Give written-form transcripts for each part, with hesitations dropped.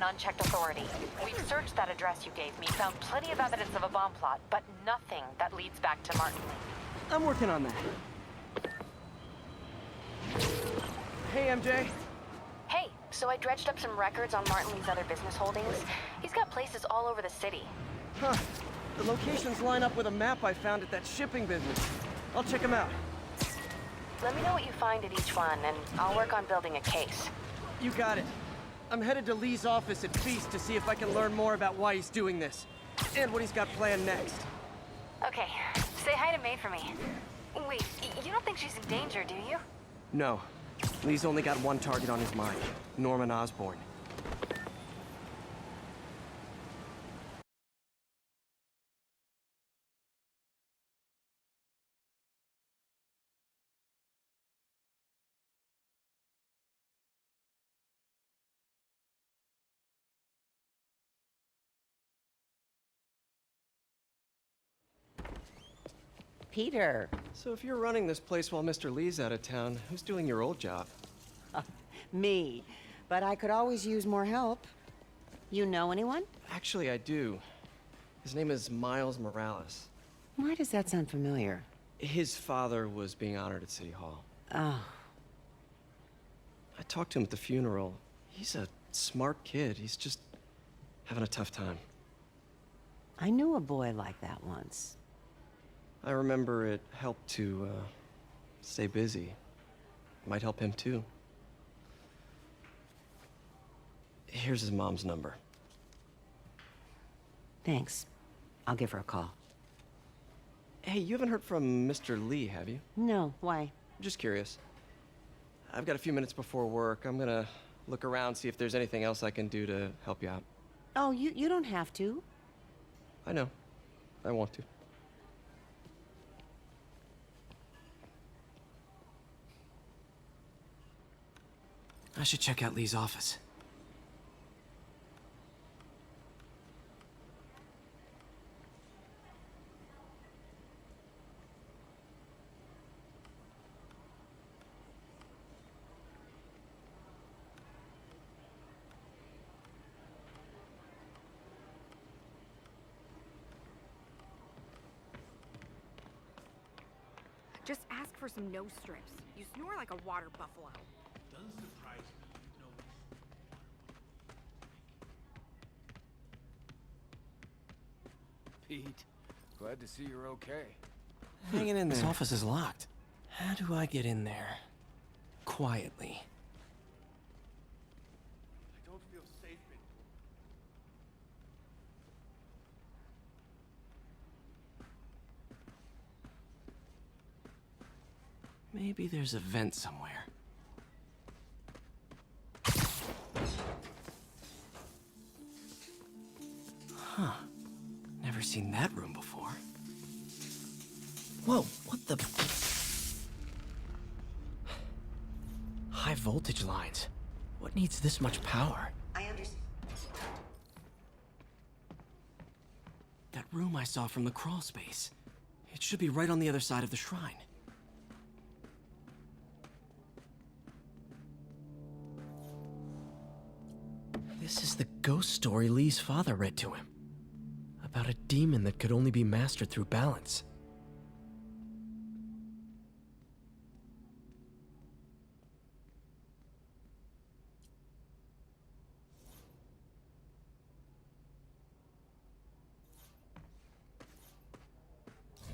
unchecked authority. We've searched that address you gave me, found plenty of evidence of a bomb plot, but nothing that leads back to Martin Lee. I'm working on that. Hey, MJ. Hey, so I dredged up some records on Martin Lee's other business holdings. He's got places all over the city. Huh. The locations line up with a map I found at that shipping business. I'll check them out. Let me know what you find at each one, and I'll work on building a case. You got it. I'm headed to Lee's office at Feast to see if I can learn more about why he's doing this. And what he's got planned next. Okay, say hi to May for me. Wait, you don't think she's in danger, do you? No. Lee's only got one target on his mind. Norman Osborn. Peter. So if you're running this place while Mr. Lee's out of town, who's doing your old job? Me. But I could always use more help. You know anyone? Actually, I do. His name is Miles Morales. Why does that sound familiar? His father was being honored at City Hall. Oh. I talked to him at the funeral. He's a smart kid. He's just having a tough time. I knew a boy like that once. I remember it helped to, stay busy. Might help him, too. Here's his mom's number. Thanks. I'll give her a call. Hey, you haven't heard from Mr. Lee, have you? No, why? Just curious. I've got a few minutes before work. I'm gonna look around, see if there's anything else I can do to help you out. Oh, you don't have to. I know. I want to. I should check out Lee's office. Just ask for some nose strips. You snore like a water buffalo. Doesn't surprise me, you know. Pete, glad to see you're okay. Hanging in there. This office is locked. How do I get in there? Quietly. I don't feel safe in Maybe there's a vent somewhere. Huh. Never seen that room before. Whoa, what the... High voltage lines. What needs this much power? I understand. That room I saw from the crawl space. It should be right on the other side of the shrine. This is the ghost story Lee's father read to him. About a demon that could only be mastered through balance.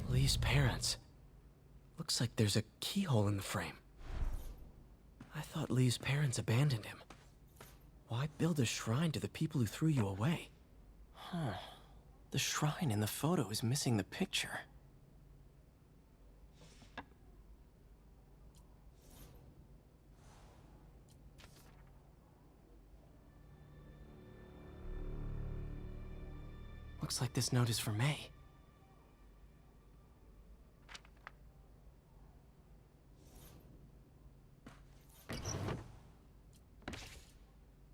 Lee's parents. Looks like there's a keyhole in the frame. I thought Lee's parents abandoned him. Why build a shrine to the people who threw you away? Huh. The shrine in the photo is missing the picture. Looks like this note is for May.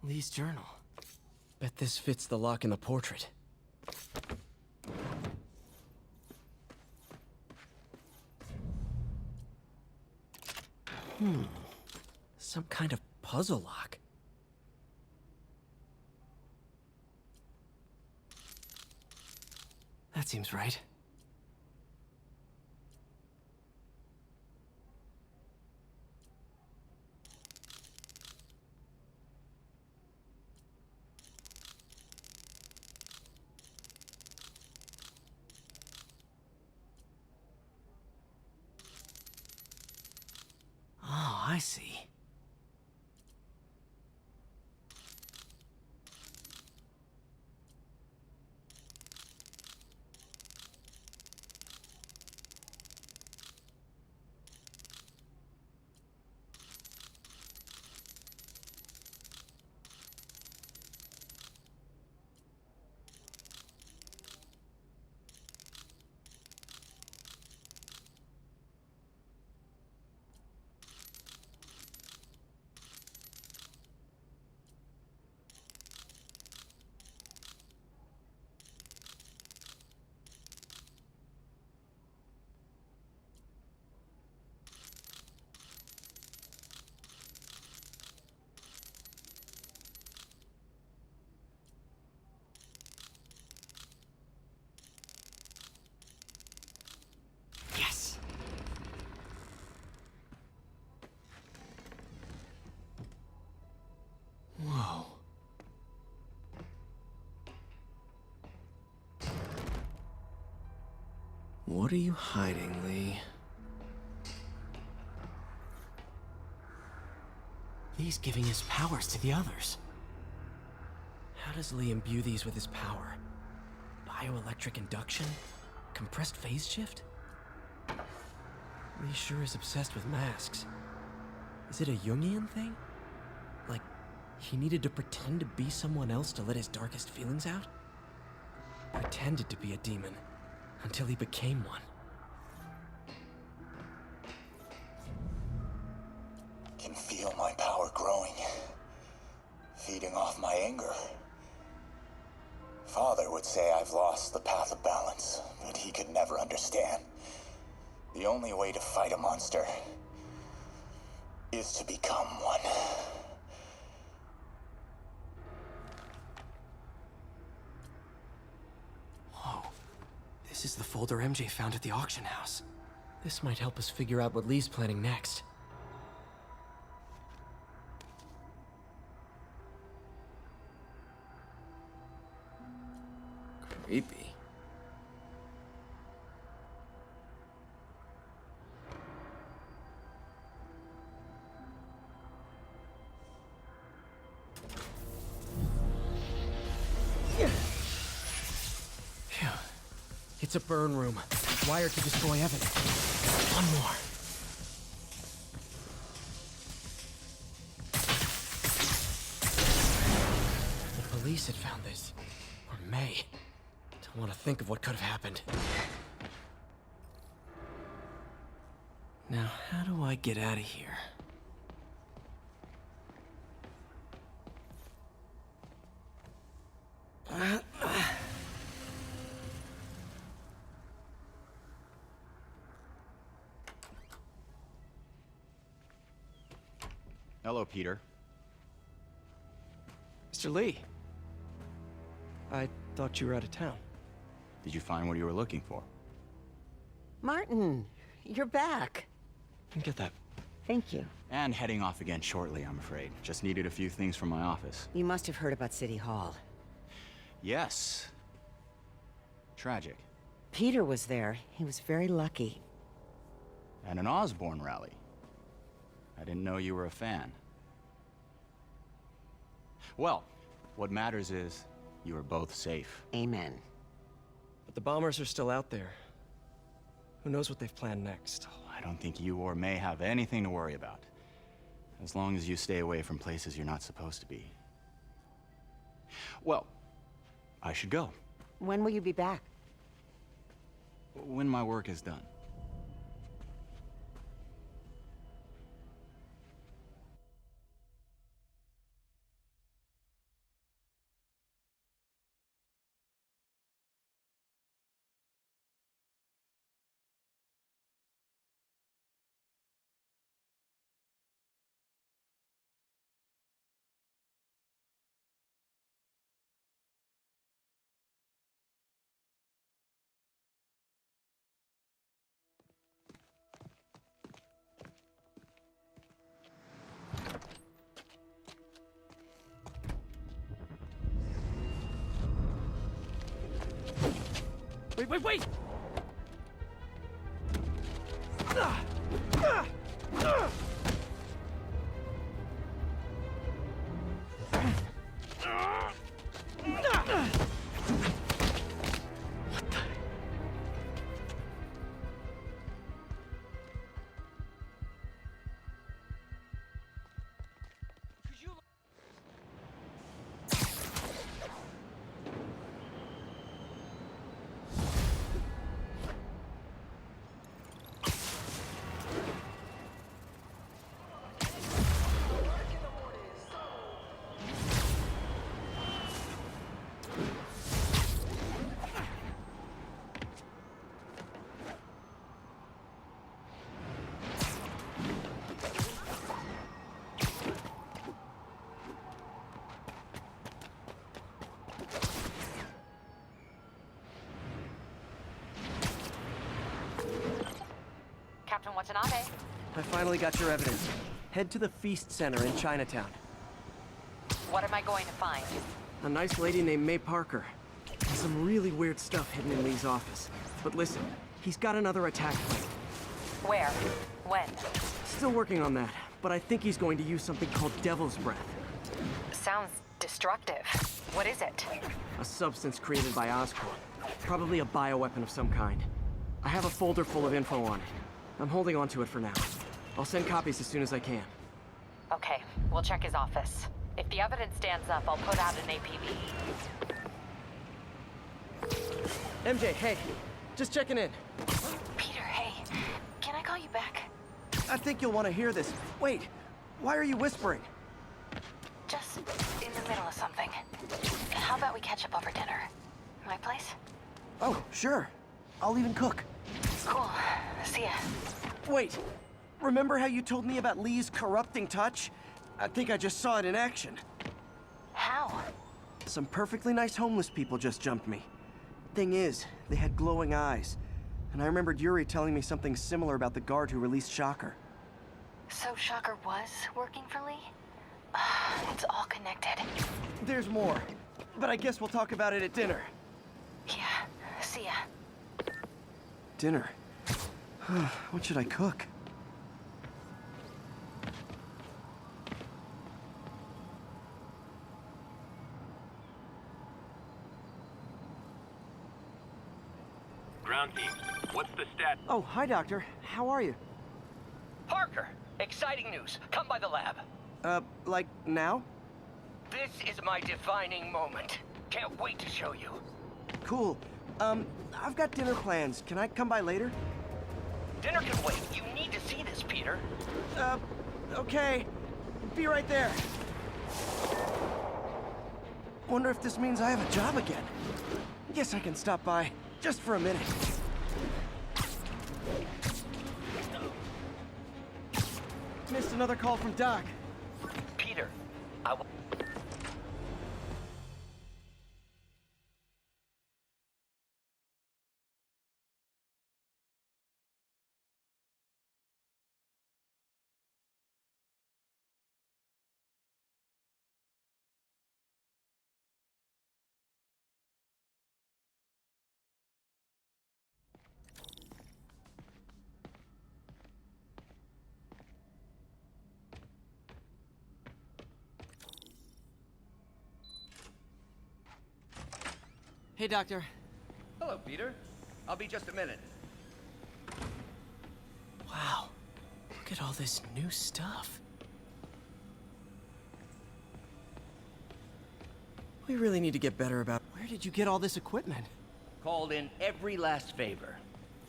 Lee's journal. Bet this fits the lock in the portrait. Some kind of puzzle lock. That seems right. Oh, I see. Yes! Whoa. What are you hiding, Lee? Lee's giving his powers to the others. How does Lee imbue these with his power? Bioelectric induction? Compressed phase shift? Lee sure is obsessed with masks. Is it a Jungian thing? Like, he needed to pretend to be someone else to let his darkest feelings out? Pretended to be a demon, until he became one. Can feel my power growing, feeding off my anger. Father would say I've lost the path of balance, but he could never understand. The only way to fight a monster is to become one. Whoa. This is the folder MJ found at the auction house. This might help us figure out what Lee's planning next. Creepy. Phew. It's a burn room, wired to destroy evidence. One more. The police had found this. Or may. Don't want to think of what could have happened. Now, how do I get out of here? Hello, Peter. Mr. Lee. I thought you were out of town. Did you find what you were looking for? Martin, you're back. Get that. Thank you. And heading off again shortly, I'm afraid. Just needed a few things from my office. You must have heard about City Hall. Yes. Tragic. Peter was there. He was very lucky. And an Osborne rally. I didn't know you were a fan. Well, what matters is you are both safe. Amen. But the bombers are still out there. Who knows what they've planned next? I don't think you or May have anything to worry about. As long as you stay away from places you're not supposed to be. Well, I should go. When will you be back? When my work is done. Wait! Captain Watanabe. I finally got your evidence. Head to the Feast Center in Chinatown. What am I going to find? A nice lady named May Parker. And some really weird stuff hidden in Lee's office. But listen, he's got another attack plan. Where? When? Still working on that, but I think he's going to use something called Devil's Breath. Sounds destructive. What is it? A substance created by Oscorp. Probably a bioweapon of some kind. I have a folder full of info on it. I'm holding on to it for now. I'll send copies as soon as I can. Okay, we'll check his office. If the evidence stands up, I'll put out an APB. MJ, hey. Just checking in. Peter, hey. Can I call you back? I think you'll want to hear this. Wait, why are you whispering? Just in the middle of something. How about we catch up over dinner? My place? Oh, sure. I'll even cook. Cool. See ya. Wait, remember how you told me about Lee's corrupting touch? I think I just saw it in action. How? Some perfectly nice homeless people just jumped me. Thing is, they had glowing eyes. And I remembered Yuri telling me something similar about the guard who released Shocker. So Shocker was working for Lee? It's all connected. There's more, but I guess we'll talk about it at dinner. Yeah. See ya. Dinner? What should I cook? Ground team, what's the stat? Oh, hi, Doctor. How are you? Parker, exciting news. Come by the lab. Like now? This is my defining moment. Can't wait to show you. Cool. I've got dinner plans. Can I come by later? Dinner can wait. You need to see this, Peter. Okay. Be right there. Wonder if this means I have a job again. Guess I can stop by, just for a minute. Missed another call from Doc. Peter, I will... Hey, Doctor. Hello, Peter. I'll be just a minute. Wow. Look at all this new stuff. We really need to get better about... Where did you get all this equipment? Called in every last favor.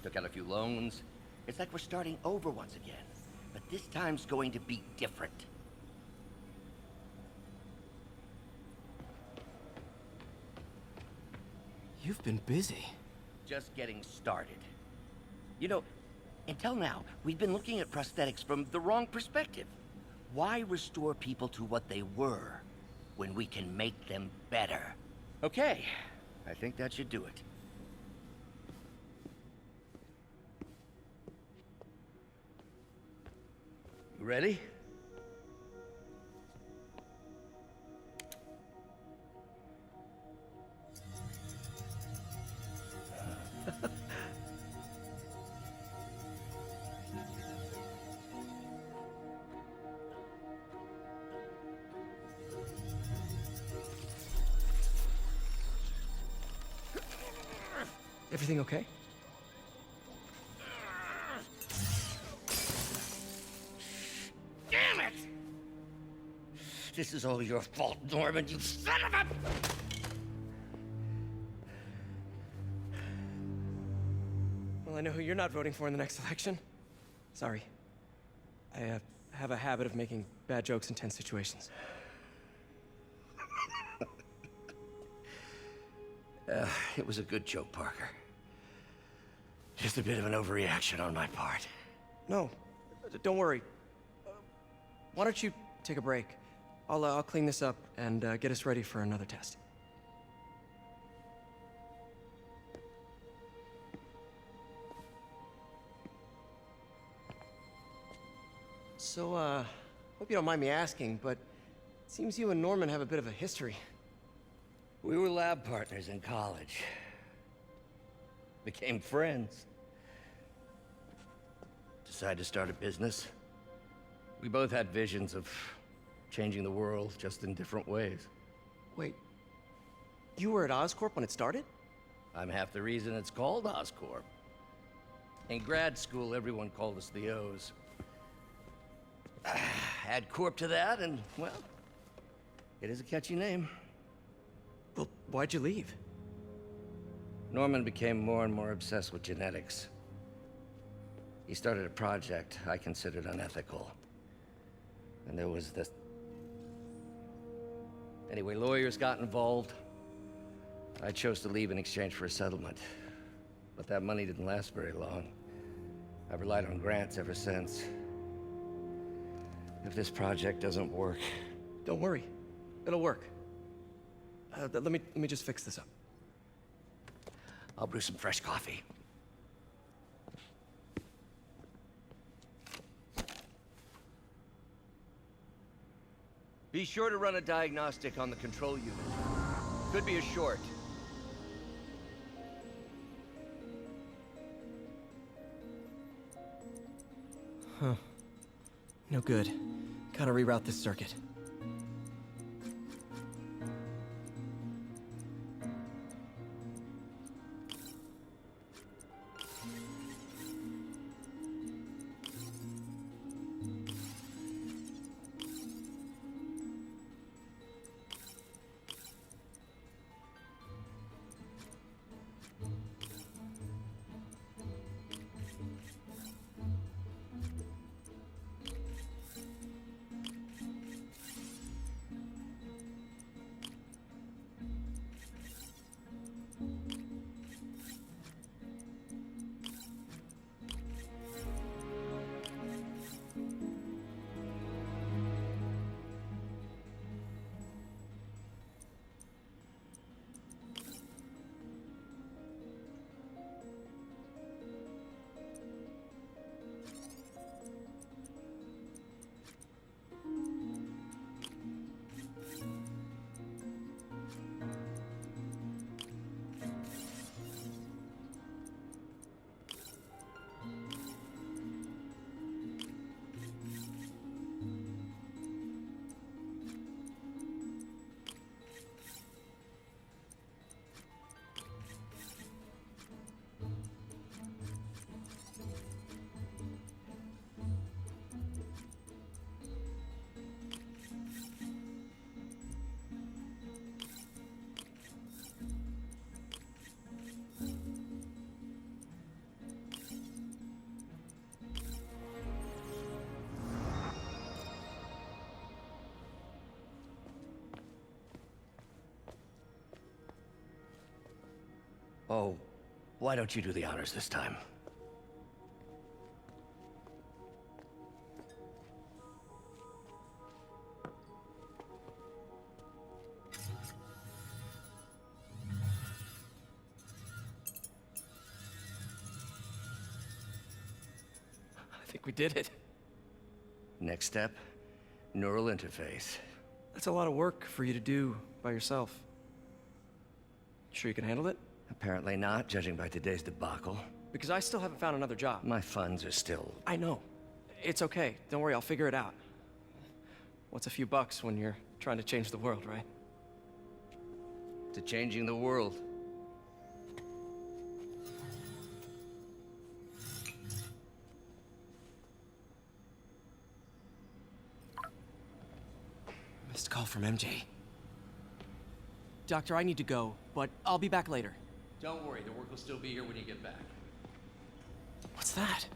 Took out a few loans. It's like we're starting over once again. But this time's going to be different. You've been busy. Just getting started. You know, until now, we've been looking at prosthetics from the wrong perspective. Why restore people to what they were when we can make them better? Okay, I think that should do it. You ready? Everything okay? Damn it! This is all your fault, Norman, you son of a... Well, I know who you're not voting for in the next election. Sorry. I have a habit of making bad jokes in tense situations. It was a good joke, Parker. Just a bit of an overreaction on my part. No, don't worry. Why don't you take a break? I'll clean this up and get us ready for another test. So, hope you don't mind me asking, but it seems you and Norman have a bit of a history. We were lab partners in college. Became friends. Decided to start a business. We both had visions of changing the world, just in different ways. Wait, you were at Oscorp when it started? I'm half the reason it's called Oscorp. In grad school, everyone called us the O's. Add Corp to that, and, well, it is a catchy name. Well, why'd you leave? Norman became more and more obsessed with genetics. He started a project I considered unethical. And there was this... Anyway, lawyers got involved. I chose to leave in exchange for a settlement. But that money didn't last very long. I've relied on grants ever since. If this project doesn't work... Don't worry. It'll work. Let me just fix this up. I'll brew some fresh coffee. Be sure to run a diagnostic on the control unit. Could be a short. Huh. No good. Gotta reroute this circuit. Oh, why don't you do the honors this time? I think we did it. Next step, neural interface. That's a lot of work for you to do by yourself. Sure you can handle it? Apparently not, judging by today's debacle. Because I still haven't found another job. My funds are still... I know. It's okay. Don't worry, I'll figure it out. What's a few bucks when you're trying to change the world, right? to changing the world. from MJ. Doctor, I need to go, but I'll be back later. Don't worry, the work will still be here when you get back. What's that?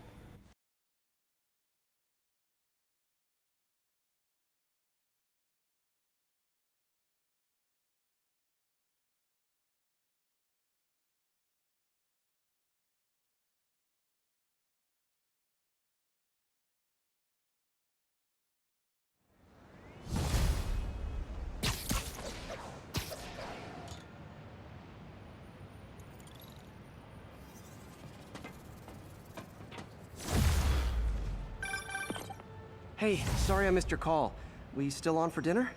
Hey, sorry I missed your call. We still on for dinner?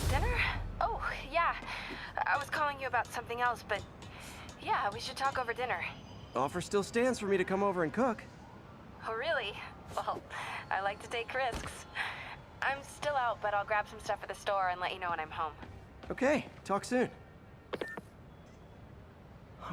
Dinner? Oh, yeah. I was calling you about something else, but yeah, we should talk over dinner. Offer still stands for me to come over and cook. Oh, really? Well, I like to take risks. I'm still out, but I'll grab some stuff at the store and let you know when I'm home. Okay, talk soon.